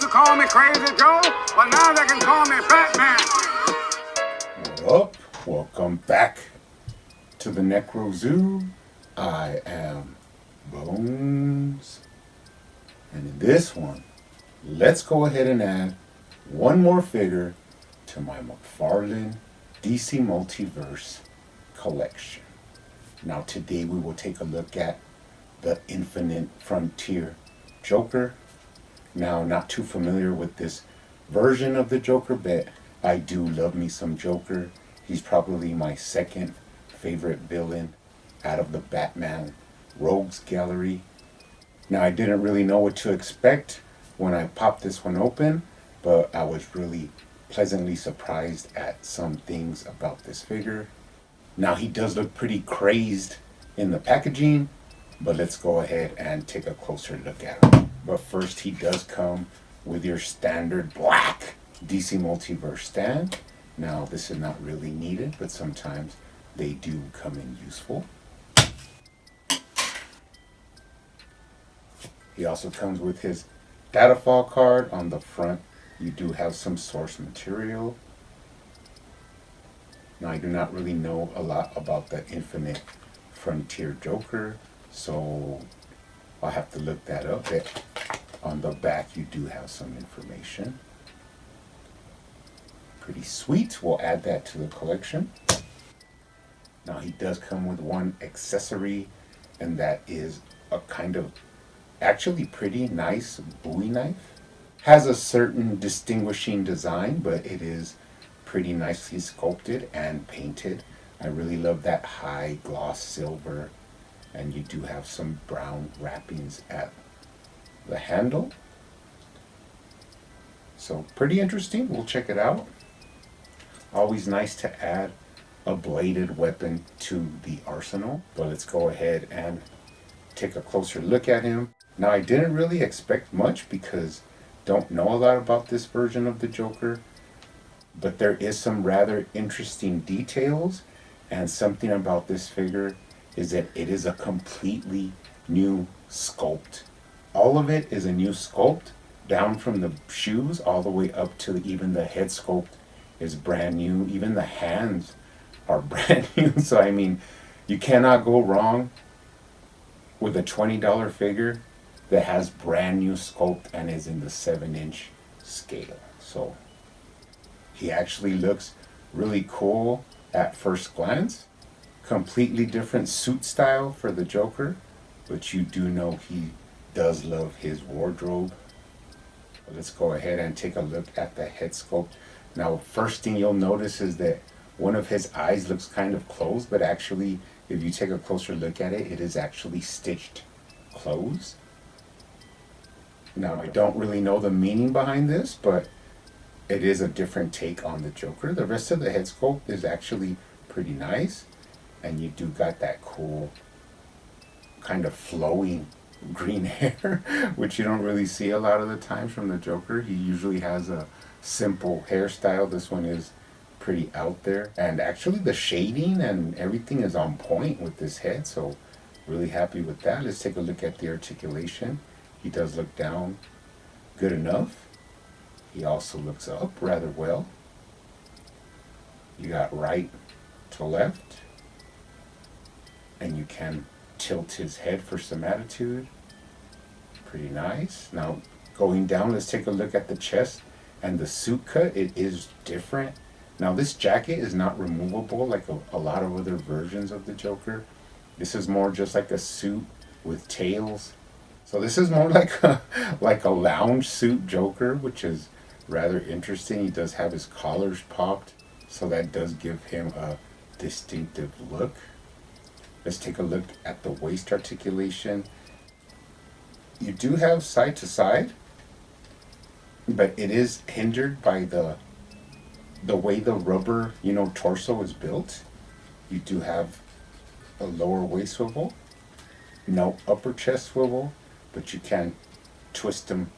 used to call me Crazy Joe, but now they can call me Batman. What up? Welcome back to the Necro Zoo. I am Bones. And in this one, let's go ahead and add one more figure to my McFarlane DC Multiverse collection. Now today we will take a look at the Infinite Frontier Joker. Now, not too familiar with this version of the Joker, but I do love me some Joker. He's probably my second favorite villain out of the Batman Rogues Gallery. Now, I didn't really know what to expect when I popped this one open, but I was really pleasantly surprised at some things about this figure. Now, he does look pretty crazed in the packaging, but let's go ahead and take a closer look at him. But first, he does come with your standard black DC Multiverse stand. Now, this is not really needed, but sometimes they do come in useful. He also comes with his Datafall card. On the front, you do have some source material. Now, I do not really know a lot about the Infinite Frontier Joker, so I'll have to look that up. On the back, you do have some information. Pretty sweet. We'll add that to the collection. Now, he does come with one accessory, and that is a kind of actually pretty nice Bowie knife. Has a certain distinguishing design, but it is pretty nicely sculpted and painted. I really love that high gloss silver, and you do have some brown wrappings at the handle. So pretty interesting. We'll check it out. Always nice to add a bladed weapon to the arsenal. But let's go ahead and take a closer look at him. Now, I didn't really expect much because don't know a lot about this version of the Joker, but there is some rather interesting details, and something about this figure is that it is a completely new sculpt. All of it is a new sculpt, down from the shoes all the way up to even the head sculpt is brand new. Even the hands are brand new. So I mean, you cannot go wrong with a $20 figure that has brand new sculpt and is in the 7-inch scale. So he actually looks really cool at first glance. Completely different suit style for the Joker, but you do know he does love his wardrobe. Let's go ahead and take a look at the head sculpt. Now, first thing you'll notice is that one of his eyes looks kind of closed, but actually, if you take a closer look at it, it is actually stitched closed. Now, I don't really know the meaning behind this, but it is a different take on the Joker. The rest of the head sculpt is actually pretty nice, and you do got that cool kind of flowing green hair, which you don't really see a lot of the times from the Joker. He usually has a simple hairstyle. This one is pretty out there, and actually the shading and everything is on point with this head, so really happy with that. Let's take a look at the articulation. He does look down good enough. He also looks up rather well. You got right to left, and you can tilt his head for some attitude. Pretty nice. Now, going down, let's take a look at the chest and the suit cut. It is different. Now, this jacket is not removable like a lot of other versions of the Joker. This is more just like a suit with tails. So this is more like a lounge suit Joker, which is rather interesting. He does have his collars popped, so that does give him a distinctive look. Let's take a look at the waist articulation. You do have side to side, but it is hindered by the way the rubber, torso is built. You do have a lower waist swivel, no upper chest swivel, but you can twist them,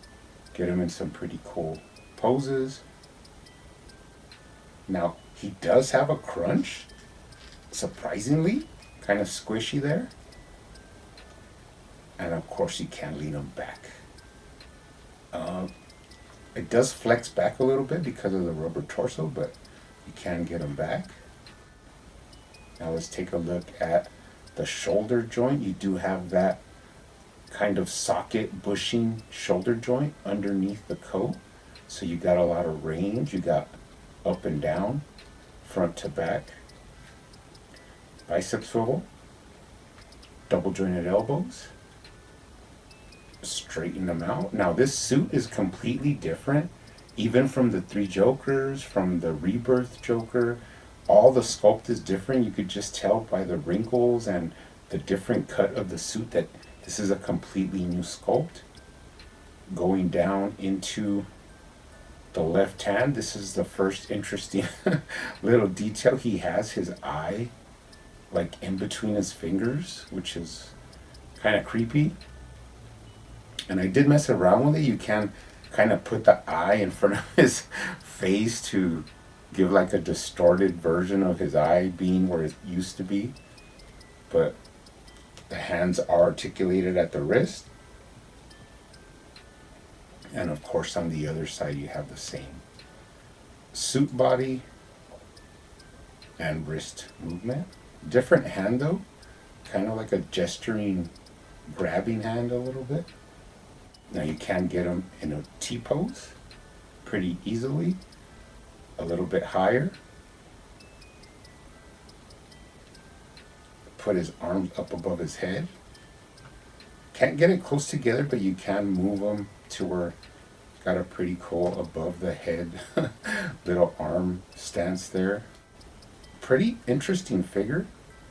get them in some pretty cool poses. Now, he does have a crunch, surprisingly, kind of squishy there. And of course, you can lean him back. It does flex back a little bit because of the rubber torso, but you can get them back. Now let's take a look at the shoulder joint. You do have that kind of socket bushing shoulder joint underneath the coat. So you got a lot of range. You got up and down, front to back, bicep swivel, double jointed elbows, straighten them out. Now this suit is completely different, even from the Three Jokers, from the Rebirth Joker. All the sculpt is different. You could just tell by the wrinkles and the different cut of the suit that this is a completely new sculpt. Going down into the left hand, this is the first interesting little detail. He has his eye like in between his fingers, which is kind of creepy. And I did mess around with it. You can kind of put the eye in front of his face to give like a distorted version of his eye being where it used to be. But the hands are articulated at the wrist. And of course on the other side you have the same suit body and wrist movement. Different hand though, kind of like a gesturing, grabbing hand a little bit. Now you can get him in a T-pose pretty easily, a little bit higher. Put his arms up above his head. Can't get it close together, but you can move them to where got a pretty cool above the head little arm stance there. Pretty interesting figure.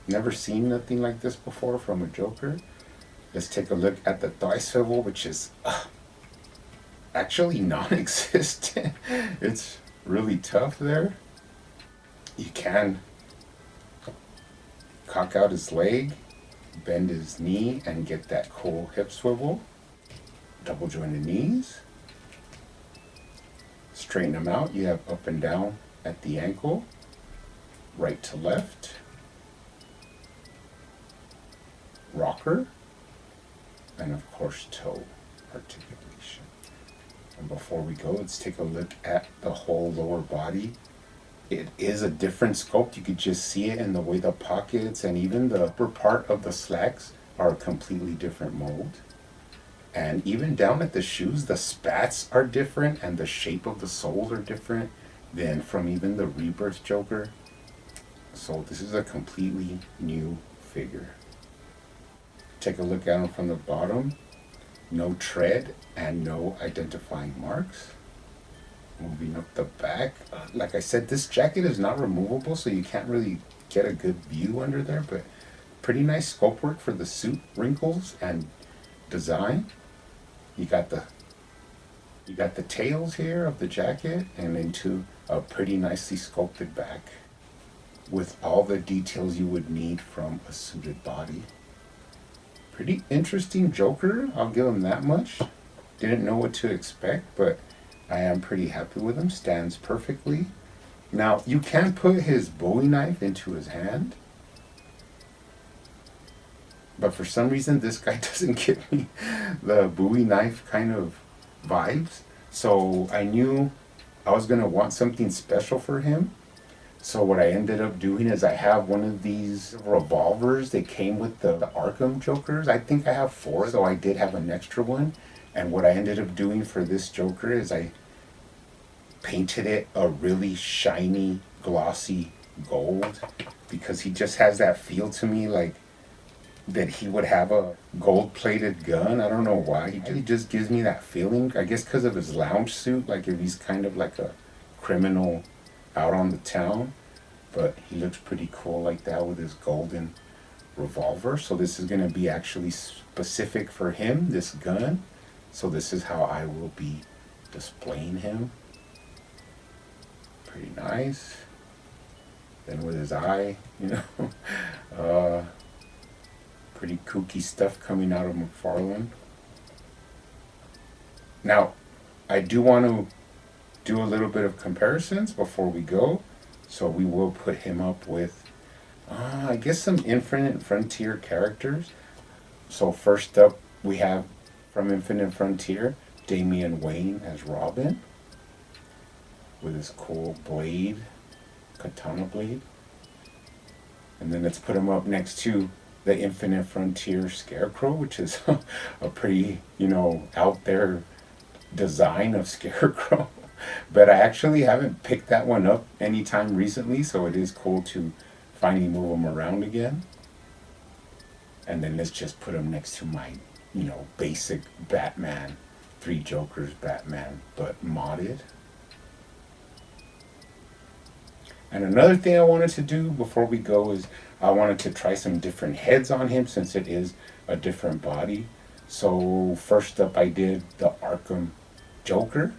Never seen nothing like this before from a Joker. Let's take a look at the thigh swivel, which is actually non-existent. It's really tough there. You can cock out his leg, bend his knee, and get that cool hip swivel. Double jointed knees. Straighten them out. You have up and down at the ankle, right to left, rocker, and of course toe articulation. And before we go, let's take a look at the whole lower body. It is a different sculpt. You could just see it in the way the pockets and even the upper part of the slacks are a completely different mold. And even down at the shoes, the spats are different and the shape of the soles are different than from even the Rebirth Joker. So this is a completely new figure. Take a look at him from the bottom. No tread and no identifying marks. Moving up the back. Like I said, this jacket is not removable, so you can't really get a good view under there, but pretty nice sculpt work for the suit wrinkles and design. You got the tails here of the jacket and into a pretty nicely sculpted back with all the details you would need from a suited body. Pretty interesting Joker, I'll give him that much. Didn't know what to expect, but I am pretty happy with him. Stands perfectly. Now, you can put his Bowie knife into his hand, but for some reason this guy doesn't give me the Bowie knife kind of vibes. So I knew I was going to want something special for him. So what I ended up doing is I have one of these revolvers. They came with the Arkham Jokers. I think I have 4, so I did have an extra one. And what I ended up doing for this Joker is I painted it a really shiny, glossy gold, because he just has that feel to me like that he would have a gold-plated gun. I don't know why. He just gives me that feeling. I guess because of his lounge suit, like if he's kind of like a criminal out on the town. But he looks pretty cool like that with his golden revolver. So this is going to be actually specific for him, this gun. So this is how I will be displaying him. Pretty nice. Then with his eye, you know. Pretty kooky stuff coming out of McFarlane. Now, I do want to do a little bit of comparisons before we go. So we will put him up with, I guess, some Infinite Frontier characters. So first up, we have from Infinite Frontier, Damian Wayne as Robin. with his cool blade, katana blade. And then let's put him up next to the Infinite Frontier Scarecrow, which is a pretty, out there design of Scarecrow. But I actually haven't picked that one up anytime recently, so it is cool to finally move him around again. And then let's just put him next to my, basic Batman, Three Jokers Batman, but modded. And another thing I wanted to do before we go is I wanted to try some different heads on him since it is a different body. So first up I did the Arkham Joker.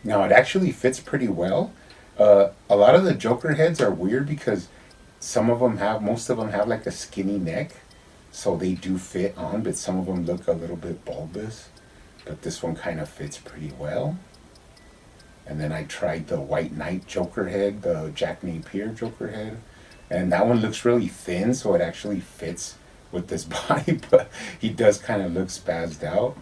Now it actually fits pretty well. A lot of the Joker heads are weird because most of them have like a skinny neck. So they do fit on, but some of them look a little bit bulbous. But this one kind of fits pretty well. And then I tried the White Knight Joker head, the Jack Napier Joker head. And that one looks really thin, so it actually fits with this body, but he does kind of look spazzed out.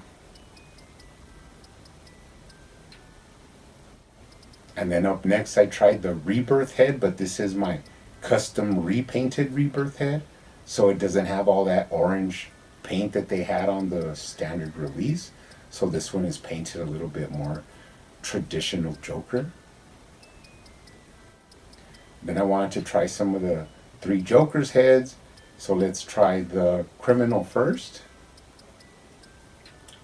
And then up next I tried the Rebirth head, but this is my custom repainted Rebirth head. So it doesn't have all that orange paint that they had on the standard release. So this one is painted a little bit more traditional Joker. Then I wanted to try some of the Three Jokers heads. So let's try the criminal first.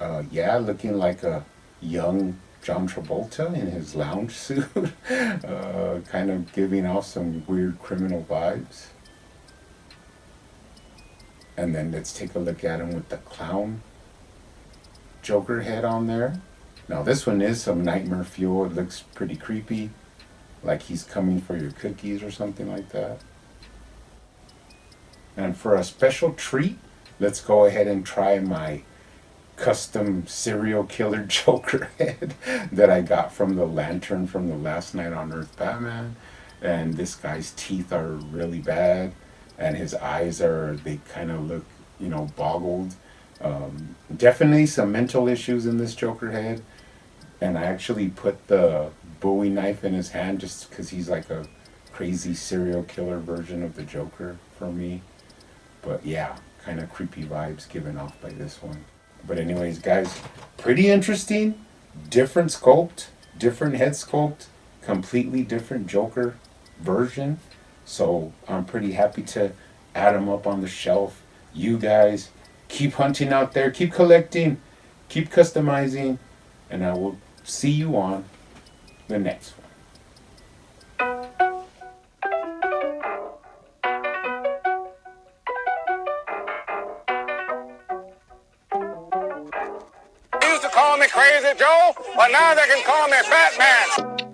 Looking like a young John Travolta in his lounge suit. Kind of giving off some weird criminal vibes. And then let's take a look at him with the clown Joker head on there. Now this one is some nightmare fuel. It looks pretty creepy, like he's coming for your cookies or something like that. And for a special treat, let's go ahead and try my custom serial killer Joker head that I got from the Lantern from the Last Night on Earth Batman. And this guy's teeth are really bad, and his eyes they kind of look, boggled. Definitely some mental issues in this Joker head. And I actually put the Bowie knife in his hand just because he's like a crazy serial killer version of the Joker for me. But yeah, kind of creepy vibes given off by this one. But anyways, guys, pretty interesting. Different sculpt, different head sculpt, completely different Joker version. So I'm pretty happy to add them up on the shelf. You guys keep hunting out there, keep collecting, keep customizing, and I will see you on the next one. They used to call me Crazy Joe, but now they can call me Batman.